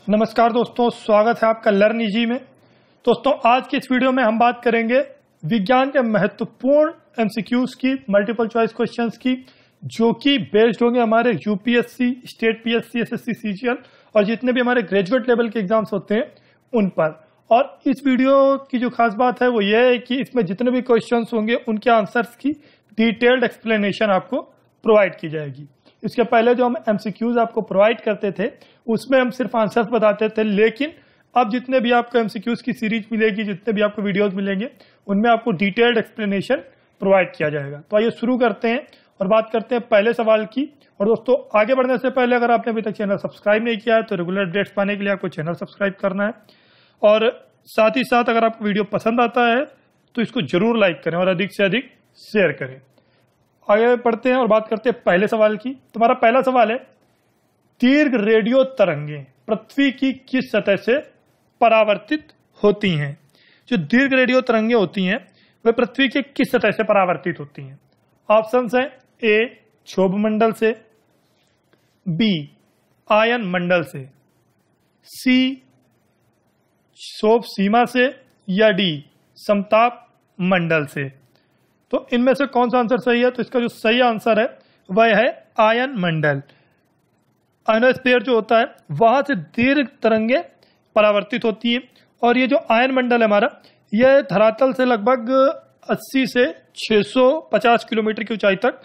नमस्कार दोस्तों, स्वागत है आपका लर्न इजी में। दोस्तों, आज की इस वीडियो में हम बात करेंगे विज्ञान के महत्वपूर्ण एमसीक्यूज की, मल्टीपल चॉइस क्वेश्चंस की, जो कि बेस्ड होंगे हमारे UPSC, state PSC, SSC, CGL और जितने भी हमारे ग्रेजुएट लेवल के एग्जाम्स होते हैं उन पर। और इस वीडियो की जो खास बात है वो ये है कि इसमें जितने भी क्वेश्चंस होंगे उनके आंसर्स की डिटेल्ड एक्सप्लेनेशन आपको प्रोवाइड की जाएगी। इसके पहले जो हम एमसीक्यूज आपको प्रोवाइड करते थे उसमें हम सिर्फ आंसर्स बताते थे, लेकिन अब जितने भी आपको एमसीक्यूज की सीरीज मिलेगी, जितने भी आपको वीडियोस मिलेंगे, उनमें आपको डिटेल्ड एक्सप्लेनेशन प्रोवाइड किया जाएगा। तो आइए शुरू करते हैं और बात करते हैं पहले सवाल की। और दोस्तों, आगे बढ़ने से पहले अगर आपने अभी तक चैनल सब्सक्राइब नहीं किया है तो रेगुलर अपडेट्स पाने के लिए आपको चैनल सब्सक्राइब करना है। और साथ ही साथ अगर आपको वीडियो पसंद आता है तो इसको जरूर लाइक करें और अधिक से अधिक शेयर करें। आगे बढ़ते हैं और बात करते हैं पहले सवाल की। तुम्हारा पहला सवाल है, दीर्घ रेडियो तरंगें पृथ्वी की किस सतह से परावर्तित होती हैं? जो दीर्घ रेडियो तरंगें होती हैं वे पृथ्वी के किस सतह से परावर्तित होती हैं? ऑप्शंस हैं, ए क्षोभ मंडल से, बी आयन मंडल से, सी क्षोभ सीमा से, या डी समताप मंडल से। तो इनमें से कौन सा आंसर सही है? तो इसका जो सही आंसर है वह है आयन मंडल। आयनोस्फीयर जो होता है वहां से दीर्घ तरंगें परावर्तित होती हैं। और ये जो आयन मंडल है हमारा, यह धरातल से लगभग 80 से 650 किलोमीटर की ऊंचाई तक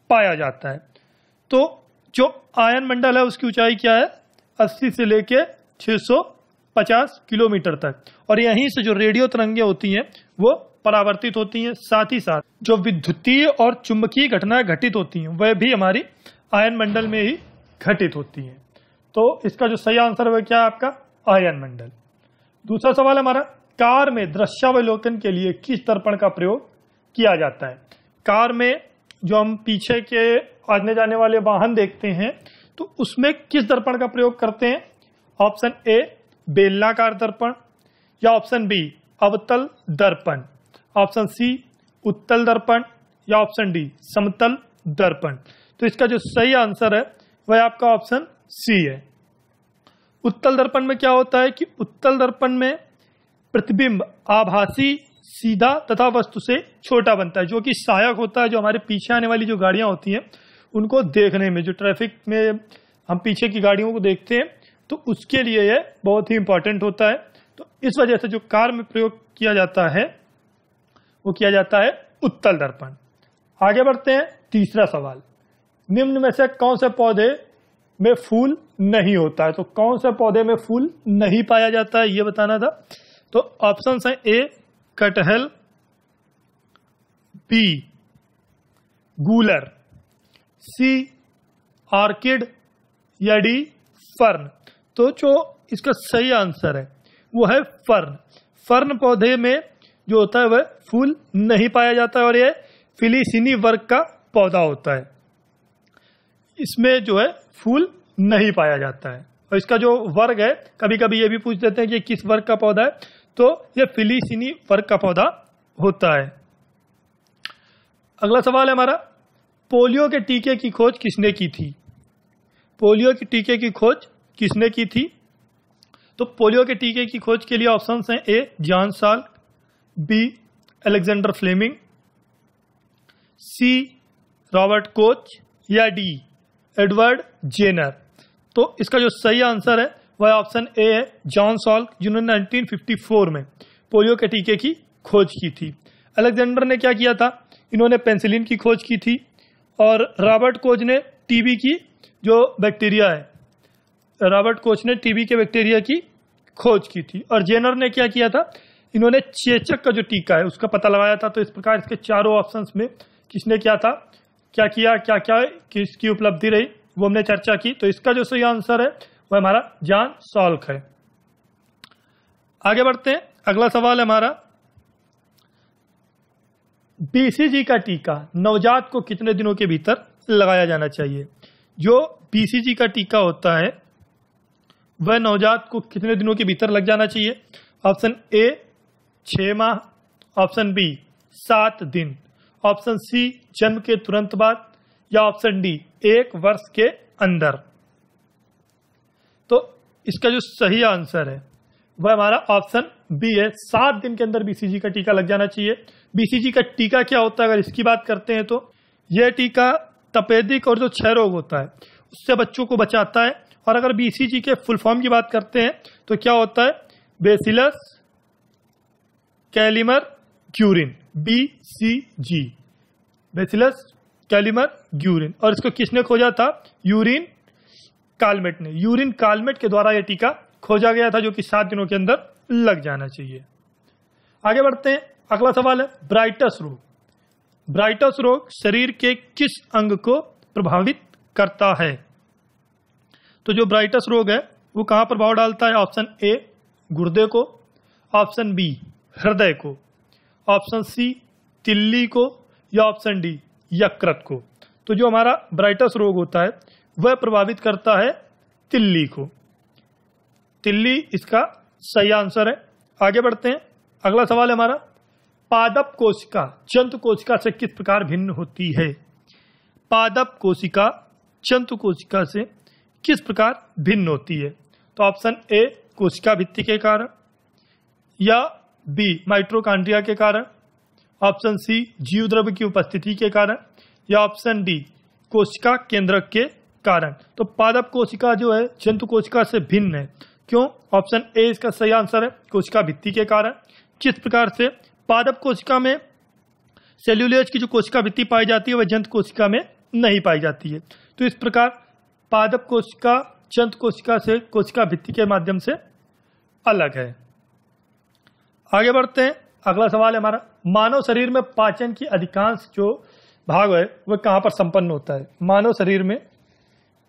पाया जाता है। तो जो आयन मंडल है उसकी ऊंचाई क्या है? 80 से लेके 650 किलोमीटर तक। और यहीं से जो रेडियो तरंगें होती हैं वो परावर्तित होती हैं। साथ ही साथ जो विद्युतीय और चुंबकीय घटनाएं घटित होती हैं वह भी हमारी आयन मंडल में ही घटित होती हैं। तो इसका जो सही आंसर है वह क्या है? आपका आयन मंडल। दूसरा सवाल हमारा, कार में दृश्यावलोकन के लिए किस दर्पण का प्रयोग किया जाता है? कार में जो हम पीछे के आने जाने वाले वाहन देखते हैं तो उसमें किस दर्पण का प्रयोग करते हैं? ऑप्शन ए बेलनाकार दर्पण, या ऑप्शन बी अवतल दर्पण, ऑप्शन सी उत्तल दर्पण, या ऑप्शन डी समतल दर्पण। तो इसका जो सही आंसर है वह आपका ऑप्शन सी है। उत्तल दर्पण में क्या होता है कि उत्तल दर्पण में प्रतिबिंब आभासी, सीधा तथा वस्तु से छोटा बनता है, जो कि सहायक होता है जो हमारे पीछे आने वाली जो गाड़ियां होती हैं उनको देखने में। जो ट्रैफिक में हम पीछे की गाड़ियों को देखते हैं तो उसके लिए यह बहुत ही इंपॉर्टेंट होता है। तो इस वजह से जो कार में प्रयोग किया जाता है वो किया जाता है उत्तल दर्पण। आगे बढ़ते हैं, तीसरा सवाल, निम्न में से कौन से पौधे में फूल नहीं होता है? तो कौन से पौधे में फूल नहीं पाया जाता है ये बताना था। तो ऑप्शंस हैं, ए कटहल, बी गूलर, सी ऑर्किड, या डी फर्न। तो जो इसका सही आंसर है वो है फर्न। फर्न पौधे में जो होता है वह फूल नहीं पाया जाता है और यह फिलीसिनी वर्ग का पौधा होता है। इसमें जो है फूल नहीं पाया जाता है। और इसका जो वर्ग है, कभी कभी ये भी पूछ देते हैं कि किस वर्ग का पौधा है, तो यह फिलीसिनी वर्ग का पौधा होता है। अगला सवाल है हमारा, पोलियो के टीके की खोज किसने की थी? पोलियो के टीके की खोज किसने की थी? तो पोलियो के टीके की खोज के लिए ऑप्शंस हैं, A John Salk, B Alexander Fleming, C Robert Koch, या डी एडवर्ड जेनर। तो इसका जो सही आंसर है वह ऑप्शन ए है, जॉन साल्क, जिन्होंने 1954 में पोलियो के टीके की खोज की थी। अलेक्जेंडर ने क्या किया था? इन्होंने पेनिसिलिन की खोज की थी। और रॉबर्ट कोच ने टीबी की जो बैक्टीरिया है, रॉबर्ट कोच ने टीबी के बैक्टीरिया की खोज की थी। और जेनर ने क्या किया था? इन्होंने चेचक का जो टीका है उसका पता लगाया था। तो इस प्रकार इसके चारों ऑप्शंस में किसने क्या था, क्या किया, क्या क्या किसकी उपलब्धि रही, वो हमने चर्चा की। तो इसका जो सही आंसर है वह हमारा जॉन साल्क है। आगे बढ़ते हैं, अगला सवाल है हमारा, बीसीजी का टीका नवजात को कितने दिनों के भीतर लगाया जाना चाहिए? जो बीसीजी का टीका होता है वह नवजात को कितने दिनों के भीतर लग जाना चाहिए? ऑप्शन ए 6 माह, ऑप्शन बी 7 दिन, ऑप्शन सी जन्म के तुरंत बाद, या ऑप्शन डी 1 वर्ष के अंदर। तो इसका जो सही आंसर है वह हमारा ऑप्शन बी है। 7 दिन के अंदर बीसीजी का टीका लग जाना चाहिए। बीसीजी का टीका क्या होता है अगर इसकी बात करते हैं तो यह टीका तपेदिक और जो क्षय रोग होता है उससे बच्चों को बचाता है। और अगर बीसीजी के फुल फॉर्म की बात करते हैं तो क्या होता है, Bacillus Calmette Guerin, BCG, Bacillus Calmette Guerin. और इसको किसने खोजा था, यूरिन कालमेट ने। यूरिन कालमेट के द्वारा यह टीका खोजा गया था जो कि 7 दिनों के अंदर लग जाना चाहिए। आगे बढ़ते हैं, अगला सवाल है ब्राइटस रोग। ब्राइटस रोग शरीर के किस अंग को प्रभावित करता है। तो जो ब्राइटस रोग है वो कहां प्रभाव डालता है, ऑप्शन ए गुर्दे को, ऑप्शन बी हृदय को, ऑप्शन सी तिल्ली को, या ऑप्शन डी यकृत को। तो जो हमारा ब्राइटस रोग होता है वह प्रभावित करता है तिल्ली को। तिल्ली इसका सही आंसर है। आगे बढ़ते हैं, अगला सवाल है हमारा पादप कोशिका जंतु कोशिका से किस प्रकार भिन्न होती है। पादप कोशिका जंतु कोशिका से किस प्रकार भिन्न होती है। तो ऑप्शन ए कोशिका भित्ति के कारण, या बी माइटोकॉन्ड्रिया के कारण, ऑप्शन सी जीव द्रव्य की उपस्थिति के कारण, या ऑप्शन डी कोशिका केंद्रक के कारण। तो पादप कोशिका जो है जंतु कोशिका से भिन्न है। क्यों, ऑप्शन ए इसका सही आंसर है, कोशिका भित्ति के कारण। किस प्रकार से, पादप कोशिका में सेल्यूलोज की जो कोशिका भित्ति पाई जाती है वह जंतु कोशिका में नहीं पाई जाती है। तो इस प्रकार पादप कोशिका जंतु कोशिका से कोशिका भित्ति के माध्यम से अलग है। आगे बढ़ते हैं, अगला सवाल है हमारा मानव शरीर में पाचन की अधिकांश जो भाग है वह कहां पर संपन्न होता है। मानव शरीर में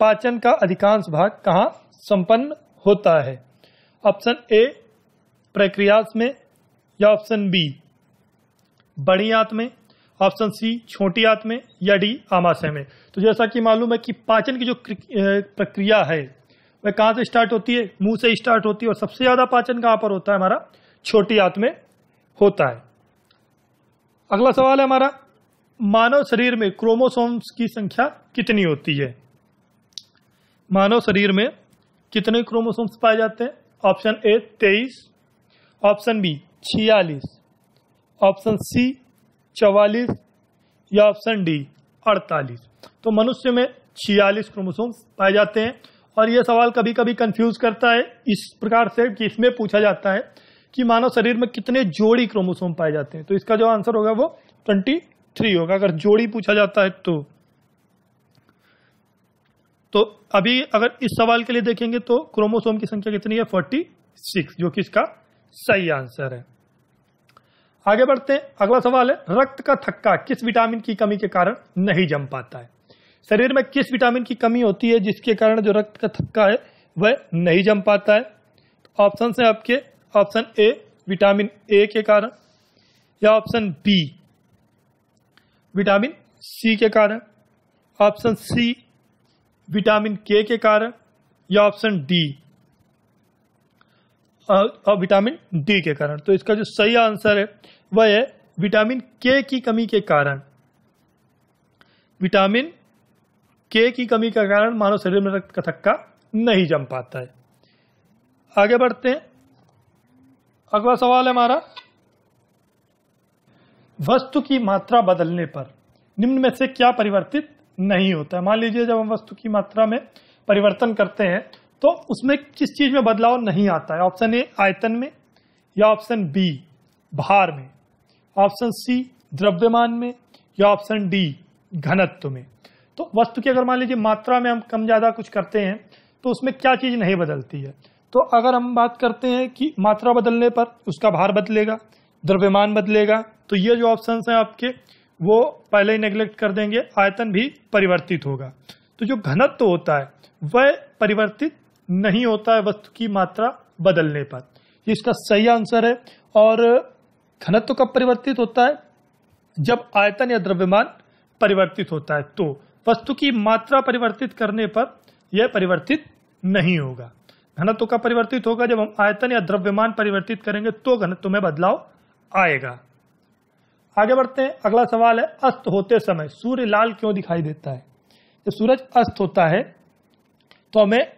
पाचन का अधिकांश भाग कहां संपन्न होता है। ऑप्शन ए प्रक्रियास में, या ऑप्शन बी बड़ी आंत में, ऑप्शन सी छोटी आंत में, या डी आमाशय में। तो जैसा कि मालूम है कि पाचन की जो प्रक्रिया है वह कहां से स्टार्ट होती है, मुंह से स्टार्ट होती है। और सबसे ज्यादा पाचन कहां पर होता है, हमारा छोटी आंत में होता है। अगला सवाल है हमारा मानव शरीर में क्रोमोसोम्स की संख्या कितनी होती है। मानव शरीर में कितने क्रोमोसोम्स पाए जाते हैं। Option A 23, option B 46, option C 44, या ऑप्शन डी 48। तो मनुष्य में 46 क्रोमोसोम्स पाए जाते हैं। और यह सवाल कभी कभी कंफ्यूज करता है इस प्रकार से कि इसमें पूछा जाता है कि मानव शरीर में कितने जोड़ी क्रोमोसोम पाए जाते हैं। तो इसका जो आंसर होगा वो 23 होगा अगर जोड़ी पूछा जाता है तो अभी अगर इस सवाल के लिए देखेंगे तो क्रोमोसोम की संख्या कितनी है, 46, जो कि इसका सही आंसर है। आगे बढ़ते हैं, अगला सवाल है रक्त का थक्का किस विटामिन की कमी के कारण नहीं जम पाता है। शरीर में किस विटामिन की कमी होती है जिसके कारण जो रक्त का थक्का है वह नहीं जम पाता है। तो ऑप्शन है आपके, ऑप्शन ए विटामिन ए के कारण, या ऑप्शन बी विटामिन सी के कारण, ऑप्शन सी विटामिन के कारण, या ऑप्शन डी विटामिन डी के कारण। तो इसका जो सही आंसर है वह है विटामिन के की कमी के कारण। विटामिन के की कमी के कारण मानव शरीर में रक्त का थक्का नहीं जम पाता है। आगे बढ़ते हैं, अगला सवाल है हमारा वस्तु की मात्रा बदलने पर निम्न में से क्या परिवर्तित नहीं होता है। मान लीजिए जब हम वस्तु की मात्रा में परिवर्तन करते हैं तो उसमें किस चीज में बदलाव नहीं आता है। ऑप्शन ए आयतन में, या ऑप्शन बी भार में, ऑप्शन सी द्रव्यमान में, या ऑप्शन डी घनत्व में। तो वस्तु की अगर मान लीजिए मात्रा में हम कम ज्यादा कुछ करते हैं तो उसमें क्या चीज नहीं बदलती है। तो अगर हम बात करते हैं कि मात्रा बदलने पर उसका भार बदलेगा, द्रव्यमान बदलेगा, तो ये जो ऑप्शंस हैं आपके वो पहले ही नेग्लेक्ट कर देंगे, आयतन भी परिवर्तित होगा। तो जो घनत्व होता है वह परिवर्तित नहीं होता है वस्तु की मात्रा बदलने पर, ये इसका सही आंसर है। और घनत्व कब परिवर्तित होता है, जब आयतन या द्रव्यमान परिवर्तित होता है। तो वस्तु की मात्रा परिवर्तित करने पर यह परिवर्तित नहीं होगा। घनत्व का परिवर्तित होगा जब हम आयतन या द्रव्यमान परिवर्तित करेंगे तो घनत्व में बदलाव आएगा। आगे बढ़ते हैं, अगला सवाल है अस्त होते समय सूर्य लाल क्यों दिखाई देता है। जब सूरज अस्त होता है तो हमें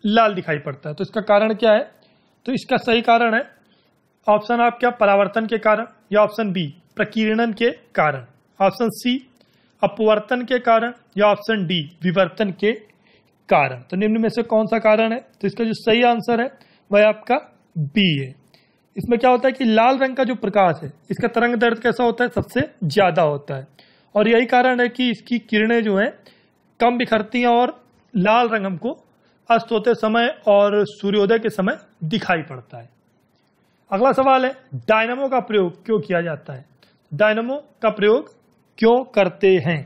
लाल दिखाई पड़ता है। तो इसका कारण क्या है? तो इसका सही कारण है ऑप्शन आपका परावर्तन के कारण, या ऑप्शन बी प्रकीर्णन के कारण, ऑप्शन सी अपवर्तन के कारण, या ऑप्शन डी विवर्तन के कारण। तो निम्न में से कौन सा कारण है? तो इसका जो सही आंसर है वह आपका बी है। इसमें क्या होता है कि लाल रंग का जो प्रकाश है इसका तरंग दैर्ध्य कैसा होता है? सबसे ज्यादा होता है, और यही कारण है कि इसकी किरणें जो है कम बिखरती हैं और लाल रंग हमको अस्त होते समय और सूर्योदय के समय दिखाई पड़ता है। अगला सवाल है डायनामो का प्रयोग क्यों किया जाता है? डायनामो का प्रयोग क्यों करते हैं?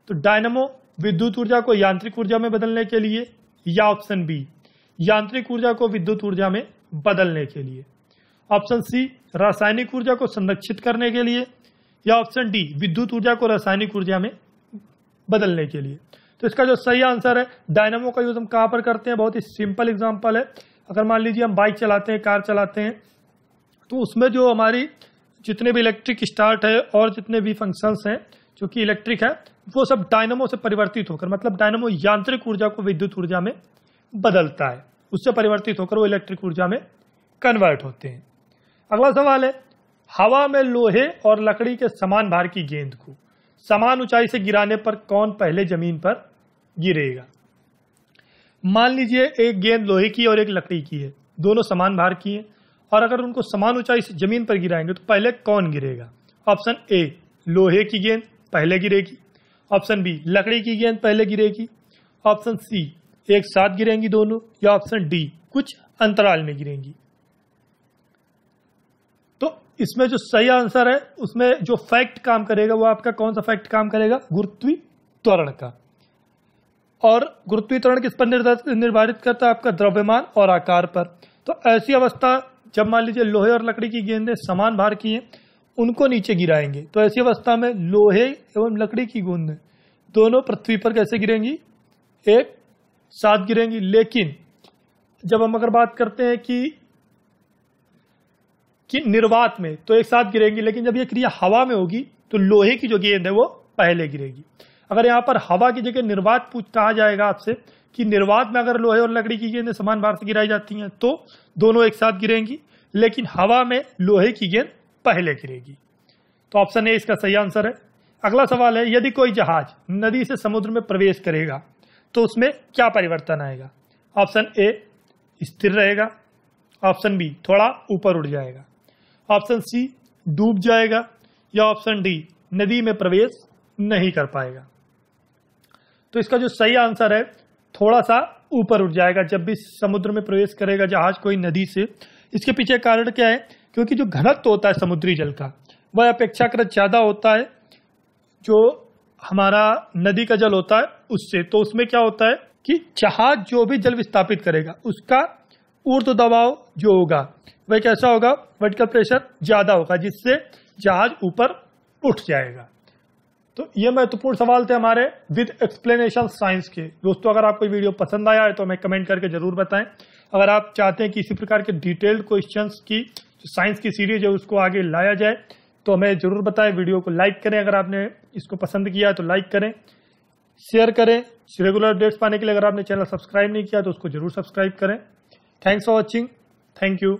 तो डायनामो विद्युत ऊर्जा को यांत्रिक ऊर्जा में बदलने के लिए, या ऑप्शन बी यांत्रिक ऊर्जा को विद्युत ऊर्जा में बदलने के लिए, ऑप्शन सी रासायनिक ऊर्जा को संरक्षित करने के लिए, या ऑप्शन डी विद्युत ऊर्जा को रासायनिक ऊर्जा में बदलने के लिए। तो इसका जो सही आंसर है डायनामो का यूज हम कहां पर करते हैं? बहुत ही सिंपल एग्जांपल है। अगर मान लीजिए हम बाइक चलाते हैं, कार चलाते हैं, तो उसमें जो हमारी जितने भी इलेक्ट्रिक स्टार्ट है और जितने भी फंक्शंस हैं जो कि इलेक्ट्रिक है, वो सब डायनामो से परिवर्तित होकर, मतलब डायनामो यांत्रिक ऊर्जा को विद्युत ऊर्जा में बदलता है, उससे परिवर्तित होकर वो इलेक्ट्रिक ऊर्जा में कन्वर्ट होते हैं। अगला सवाल है हवा में लोहे और लकड़ी के समान भार की गेंद को समान ऊंचाई से गिराने पर कौन पहले जमीन पर गिरेगा? मान लीजिए एक गेंद लोहे की और एक लकड़ी की है, दोनों समान भार की है, और अगर उनको समान ऊंचाई से जमीन पर गिराएंगे तो पहले कौन गिरेगा? ऑप्शन ए लोहे की गेंद पहले गिरेगी, ऑप्शन बी लकड़ी की गेंद पहले गिरेगी, ऑप्शन सी एक साथ गिरेंगी दोनों, या ऑप्शन डी कुछ अंतराल में गिरेंगी। तो इसमें जो सही आंसर है उसमें जो फैक्ट काम करेगा वो आपका कौन सा फैक्ट काम करेगा? गुरुत्वीत्वरण का। और गुरुत्वीत्वरण किस पर निर्धारित करता है? आपका द्रव्यमान और आकार पर। तो ऐसी अवस्था जब मान लीजिए लोहे और लकड़ी की गेंदें समान भार की हैं, उनको नीचे गिराएंगे, तो ऐसी अवस्था में लोहे एवं लकड़ी की गेंदें दोनों पृथ्वी पर कैसे गिरेंगी? एक साथ गिरेंगी। लेकिन जब हम अगर बात करते हैं कि निर्वात में, तो एक साथ गिरेंगी, लेकिन जब यह क्रिया हवा में होगी तो लोहे की जो गेंद है वो पहले गिरेगी। अगर यहां पर हवा की जगह निर्वात कहा जाएगा आपसे कि निर्वात में अगर लोहे और लकड़ी की गेंदें समान भार से गिराई जाती हैं तो दोनों एक साथ गिरेंगी, लेकिन हवा में लोहे की गेंद पहले गिरेगी। तो ऑप्शन ए इसका सही आंसर है। अगला सवाल है यदि कोई जहाज नदी से समुद्र में प्रवेश करेगा तो उसमें क्या परिवर्तन आएगा? ऑप्शन ए स्थिर रहेगा, ऑप्शन बी थोड़ा ऊपर उड़ जाएगा, ऑप्शन सी डूब जाएगा, या ऑप्शन डी नदी में प्रवेश नहीं कर पाएगा। तो इसका जो सही आंसर है थोड़ा सा ऊपर उठ जाएगा जब भी समुद्र में प्रवेश करेगा जहाज कोई नदी से। इसके पीछे कारण क्या है? क्योंकि जो घनत्व होता है समुद्री जल का वह अपेक्षाकृत ज्यादा होता है जो हमारा नदी का जल होता है उससे। तो उसमें क्या होता है कि जहाज जो भी जल विस्थापित करेगा उसका ऊर्ध्व दबाव जो होगा वह कैसा होगा? वर्टिकल प्रेशर ज्यादा होगा, जिससे जहाज ऊपर उठ जाएगा। तो ये महत्वपूर्ण सवाल थे हमारे विद एक्सप्लेनेशन साइंस के। दोस्तों अगर आपको वीडियो पसंद आया है तो हमें कमेंट करके जरूर बताएं। अगर आप चाहते हैं कि इसी प्रकार के डिटेल्ड क्वेश्चंस की जो साइंस की सीरीज है उसको आगे लाया जाए तो हमें जरूर बताएं। वीडियो को लाइक करें, अगर आपने इसको पसंद किया है तो लाइक करें, शेयर करें। रेगुलर अपडेट्स पाने के लिए अगर आपने चैनल सब्सक्राइब नहीं किया तो उसको जरूर सब्सक्राइब करें। Thanks for watching. Thank you.